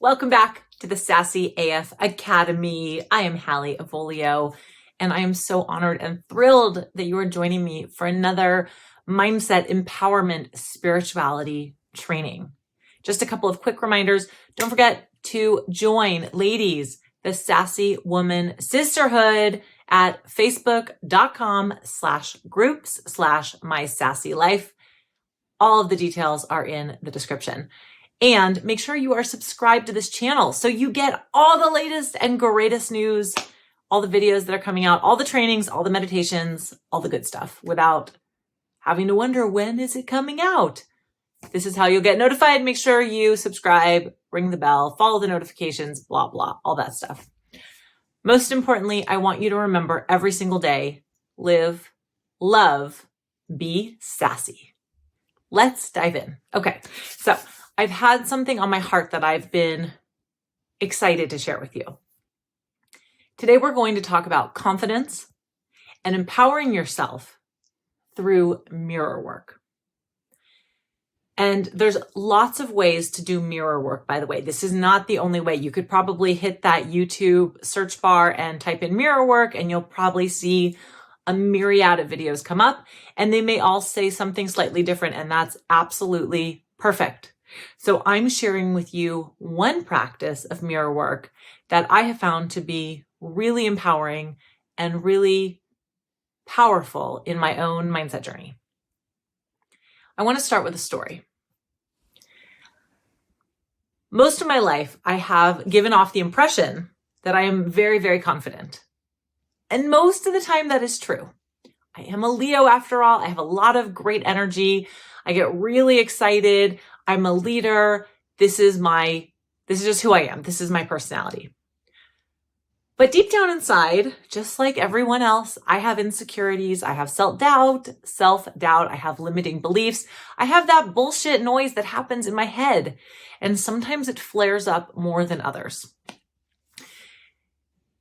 Welcome back to the Sassy AF Academy. I am Hallie Avolio, and I am so honored and thrilled that you are joining me for another mindset, empowerment, spirituality training. Just a couple of quick reminders. Don't forget to join, ladies, the Sassy Woman Sisterhood at facebook.com/groups/mysassylife. All of the details are in the description. And make sure you are subscribed to this channel so you get all the latest and greatest news, all the videos that are coming out, all the trainings, all the meditations, all the good stuff without having to wonder, when is it coming out? This is how you'll get notified. Make sure you subscribe, ring the bell, follow the notifications, blah, blah, all that stuff. Most importantly, I want you to remember every single day, live, love, be sassy. Let's dive in. Okay, so I've had something on my heart that I've been excited to share with you. Today, we're going to talk about confidence and empowering yourself through mirror work. And there's lots of ways to do mirror work, by the way. This is not the only way. You could probably hit that YouTube search bar and type in mirror work, and you'll probably see a myriad of videos come up, and they may all say something slightly different, and that's absolutely perfect. So I'm sharing with you one practice of mirror work that I have found to be really empowering and really powerful in my own mindset journey. I want to start with a story. Most of my life, I have given off the impression that I am very, very confident. And most of the time that is true. I am a Leo after all. I have a lot of great energy. I get really excited. I'm a leader. This is just who I am. This is my personality. But deep down inside, just like everyone else, I have insecurities. I have self-doubt. I have limiting beliefs. I have that bullshit noise that happens in my head. And sometimes it flares up more than others.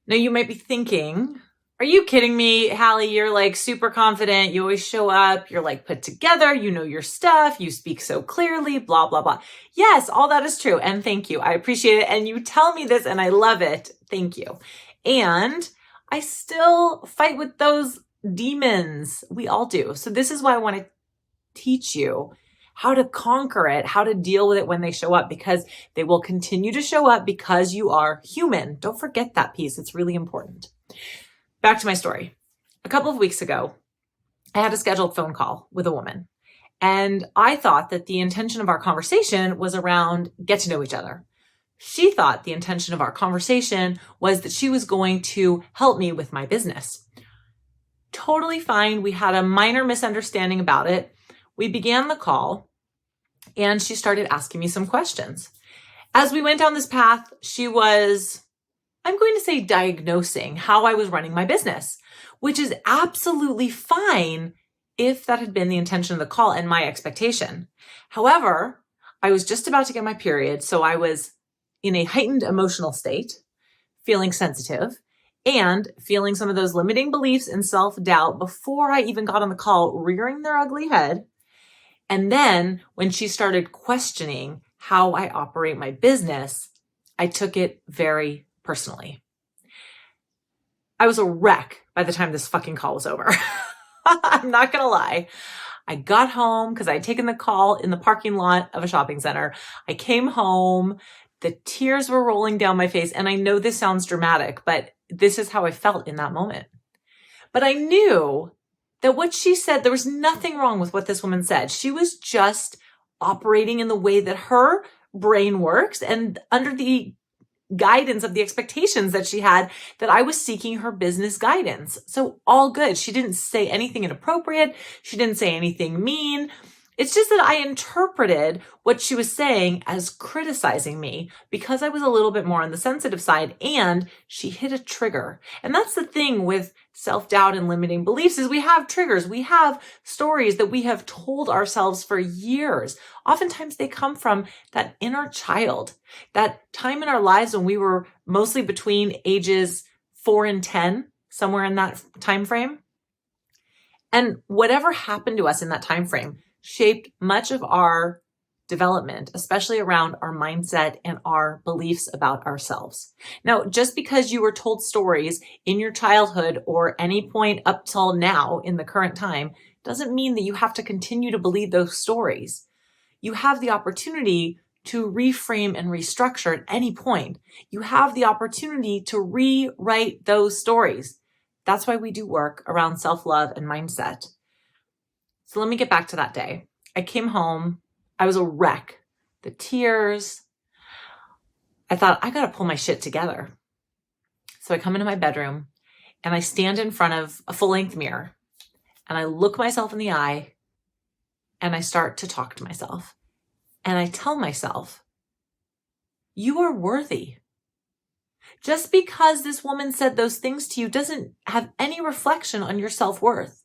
Now you might be thinking, are you kidding me, Hallie? You're like super confident. You always show up. You're like put together. You know your stuff. You speak so clearly, blah, blah, blah. Yes, all that is true. And thank you. I appreciate it. And you tell me this and I love it. Thank you. And I still fight with those demons. We all do. So this is why I want to teach you how to conquer it, how to deal with it when they show up, because they will continue to show up because you are human. Don't forget that piece. It's really important. Back to my story. A couple of weeks ago, I had a scheduled phone call with a woman, and I thought that the intention of our conversation was around get to know each other. She thought the intention of our conversation was that she was going to help me with my business. Totally fine. We had a minor misunderstanding about it. We began the call, and she started asking me some questions. As we went down this path, she was, I'm going to say, diagnosing how I was running my business, which is absolutely fine if that had been the intention of the call and my expectation. However, I was just about to get my period, so I was in a heightened emotional state, feeling sensitive, and feeling some of those limiting beliefs and self-doubt before I even got on the call, rearing their ugly head. And then when she started questioning how I operate my business, I took it very personally. I was a wreck by the time this fucking call was over. I'm not going to lie. I got home because I had taken the call in the parking lot of a shopping center. I came home. The tears were rolling down my face. And I know this sounds dramatic, but this is how I felt in that moment. But I knew that what she said, there was nothing wrong with what this woman said. She was just operating in the way that her brain works and under the guidance of the expectations that she had, that I was seeking her business guidance. So all good. She didn't say anything inappropriate. She didn't say anything mean. It's just that I interpreted what she was saying as criticizing me because I was a little bit more on the sensitive side, and she hit a trigger. And that's the thing with self-doubt and limiting beliefs, is we have triggers. We have stories that we have told ourselves for years. Oftentimes they come from that inner child, that time in our lives when we were mostly between ages 4 and 10, somewhere in that time frame. And whatever happened to us in that time frame shaped much of our development, especially around our mindset and our beliefs about ourselves. Now, just because you were told stories in your childhood or any point up till now in the current time doesn't mean that you have to continue to believe those stories. You have the opportunity to reframe and restructure at any point. You have the opportunity to rewrite those stories. That's why we do work around self-love and mindset. So let me get back to that day. I came home. I was a wreck. The tears. I thought, I got to pull my shit together. So I come into my bedroom and I stand in front of a full-length mirror and I look myself in the eye and I start to talk to myself. And I tell myself, you are worthy. Just because this woman said those things to you doesn't have any reflection on your self-worth.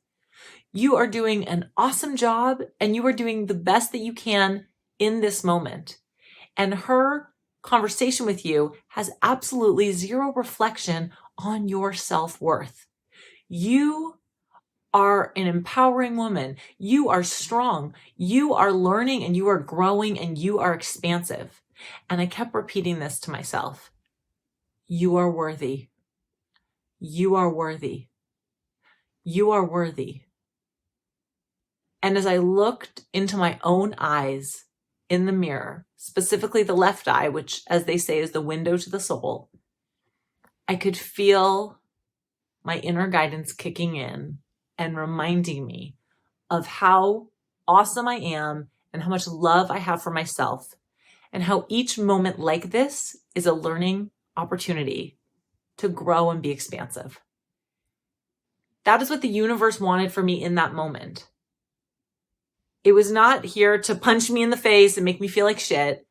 You are doing an awesome job and you are doing the best that you can in this moment. And her conversation with you has absolutely zero reflection on your self-worth. You are an empowering woman. You are strong. You are learning and you are growing and you are expansive. And I kept repeating this to myself. You are worthy. You are worthy. You are worthy. And as I looked into my own eyes in the mirror, specifically the left eye, which, as they say, is the window to the soul, I could feel my inner guidance kicking in and reminding me of how awesome I am and how much love I have for myself and how each moment like this is a learning opportunity to grow and be expansive. That is what the universe wanted for me in that moment. It was not here to punch me in the face and make me feel like shit.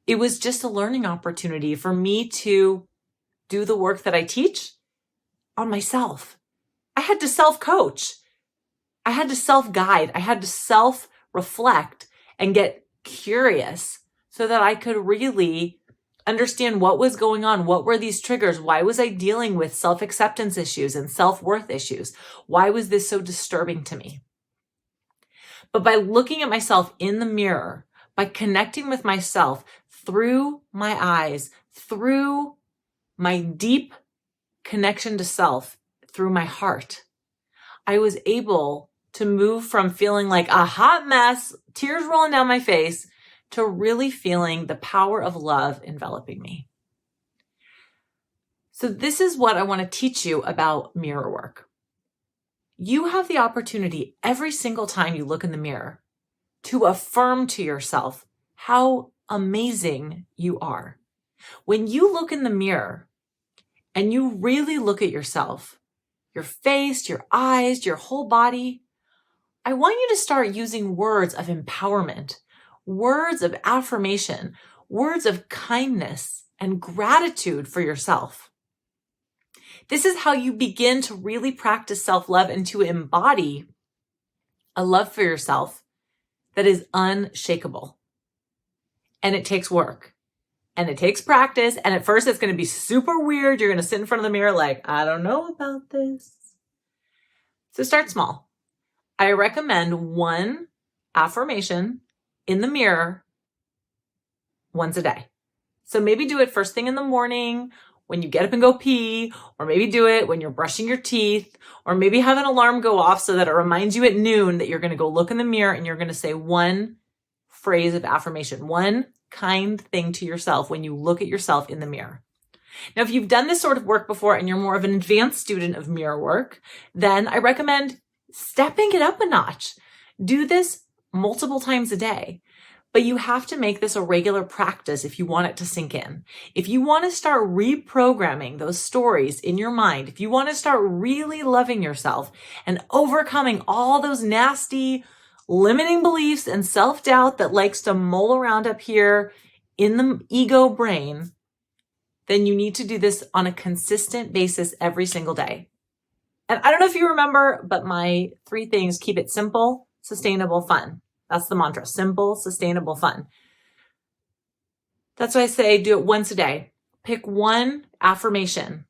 It was just a learning opportunity for me to do the work that I teach on myself. I had to self-coach. I had to self-guide. I had to self-reflect and get curious so that I could really understand what was going on. What were these triggers? Why was I dealing with self-acceptance issues and self-worth issues? Why was this so disturbing to me? But by looking at myself in the mirror, by connecting with myself through my eyes, through my deep connection to self, through my heart, I was able to move from feeling like a hot mess, tears rolling down my face, to really feeling the power of love enveloping me. So this is what I want to teach you about mirror work. You have the opportunity every single time you look in the mirror to affirm to yourself how amazing you are. When you look in the mirror and you really look at yourself, your face, your eyes, your whole body, I want you to start using words of empowerment, words of affirmation, words of kindness and gratitude for yourself. This is how you begin to really practice self-love and to embody a love for yourself that is unshakable. And it takes work and it takes practice. And at first it's going to be super weird. You're going to sit in front of the mirror like, I don't know about this. So start small. I recommend one affirmation in the mirror once a day. So maybe do it first thing in the morning when you get up and go pee, or maybe do it when you're brushing your teeth, or maybe have an alarm go off so that it reminds you at noon that you're going to go look in the mirror and you're going to say one phrase of affirmation, one kind thing to yourself when you look at yourself in the mirror. Now, if you've done this sort of work before and you're more of an advanced student of mirror work, then I recommend stepping it up a notch. Do this multiple times a day. But you have to make this a regular practice if you want it to sink in. If you want to start reprogramming those stories in your mind, if you want to start really loving yourself and overcoming all those nasty limiting beliefs and self-doubt that likes to mull around up here in the ego brain, then you need to do this on a consistent basis every single day. And I don't know if you remember, but my 3 things: keep it simple, sustainable, fun. That's the mantra. Simple, sustainable, fun. That's why I say do it once a day. Pick one affirmation.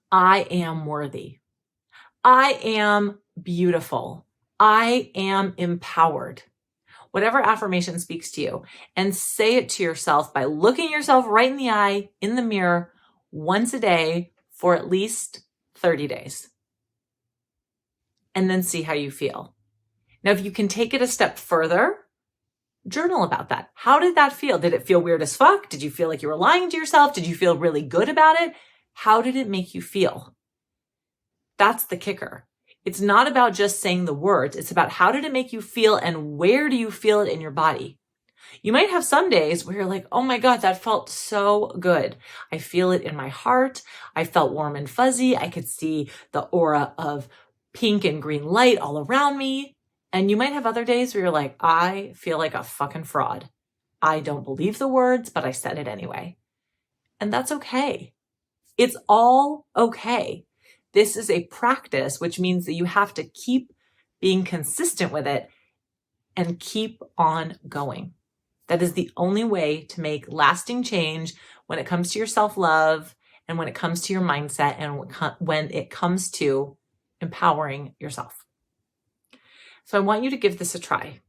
I am worthy. I am beautiful. I am empowered. whatever affirmation speaks to you, and say it to yourself by looking yourself right in the eye in the mirror once a day for at least 30 days. And then see how you feel. Now, if you can take it a step further, journal about that. How did that feel? Did it feel weird as fuck? Did you feel like you were lying to yourself? Did you feel really good about it? How did it make you feel? That's the kicker. It's not about just saying the words. It's about how did it make you feel and where do you feel it in your body? You might have some days where you're like, oh my God, that felt so good. I feel it in my heart. I felt warm and fuzzy. I could see the aura of pink and green light all around me. And you might have other days where you're like, I feel like a fucking fraud. I don't believe the words, but I said it anyway. And that's okay. It's all okay. This is a practice, which means that you have to keep being consistent with it and keep on going. That is the only way to make lasting change when it comes to your self-love and when it comes to your mindset and when it comes to empowering yourself. So I want you to give this a try.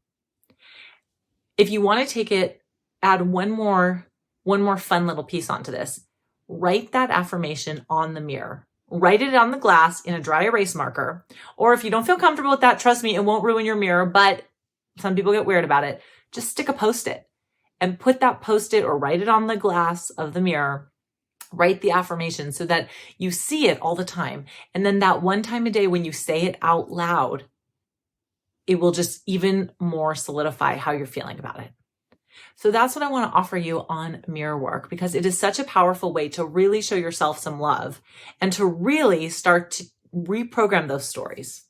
If you want to take it, add one more fun little piece onto this. Write that affirmation on the mirror. Write it on the glass in a dry erase marker. Or if you don't feel comfortable with that, trust me, it won't ruin your mirror, but some people get weird about it. Just stick a Post-it and put that Post-it or write it on the glass of the mirror. Write the affirmation so that you see it all the time. And then that one time a day when you say it out loud, it will just even more solidify how you're feeling about it. So that's what I want to offer you on mirror work, because it is such a powerful way to really show yourself some love and to really start to reprogram those stories.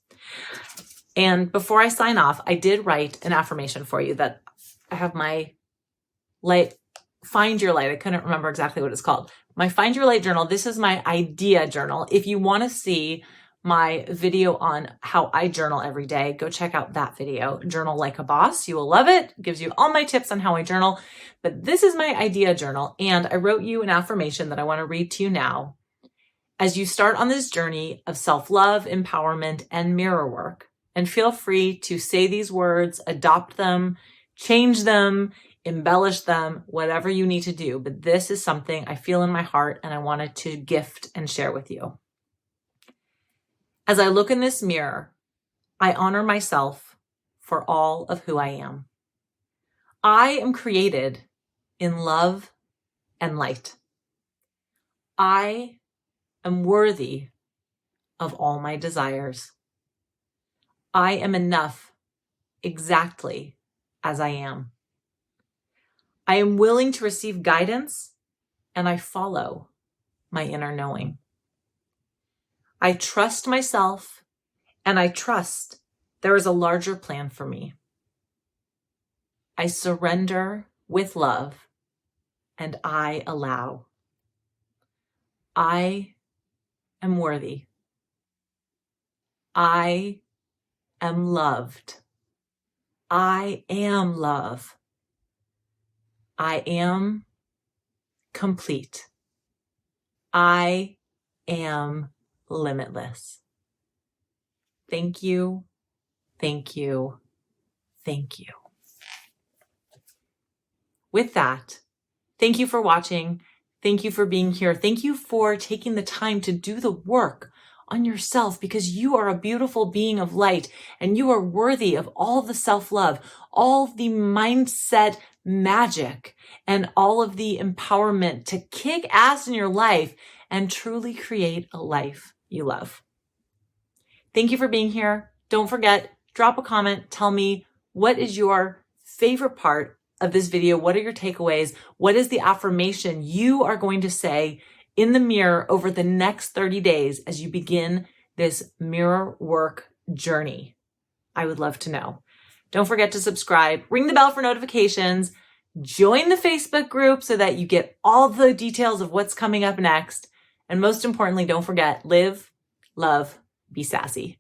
And before I sign off, I did write an affirmation for you that I have my light, Find Your Light. I couldn't remember exactly what it's called. My Find Your Light journal. This is my idea journal. If you want to see my video on how I journal every day, go check out that video, Journal Like a Boss. You will love it. It gives you all my tips on how I journal. But this is my idea journal. And I wrote you an affirmation that I want to read to you now as you start on this journey of self-love, empowerment, and mirror work. And feel free to say these words, adopt them, change them, embellish them, whatever you need to do. But this is something I feel in my heart and I wanted to gift and share with you. As I look in this mirror, I honor myself for all of who I am. I am created in love and light. I am worthy of all my desires. I am enough exactly as I am. I am willing to receive guidance and I follow my inner knowing. I trust myself and I trust there is a larger plan for me. I surrender with love and I allow. I am worthy. I am loved. I am love. I am complete. I am limitless. Thank you. Thank you. Thank you. With that, thank you for watching. Thank you for being here. Thank you for taking the time to do the work on yourself, because you are a beautiful being of light and you are worthy of all the self-love, all the mindset magic, and all of the empowerment to kick ass in your life and truly create a life you love. Thank you for being here. Don't forget, drop a comment. Tell me, what is your favorite part of this video? What are your takeaways? What is the affirmation you are going to say in the mirror over the next 30 days as you begin this mirror work journey? I would love to know. Don't forget to subscribe, ring the bell for notifications, join the Facebook group so that you get all the details of what's coming up next. And most importantly, don't forget, live, love, be sassy.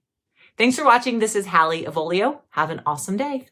Thanks for watching. This is Hallie Avolio. Have an awesome day.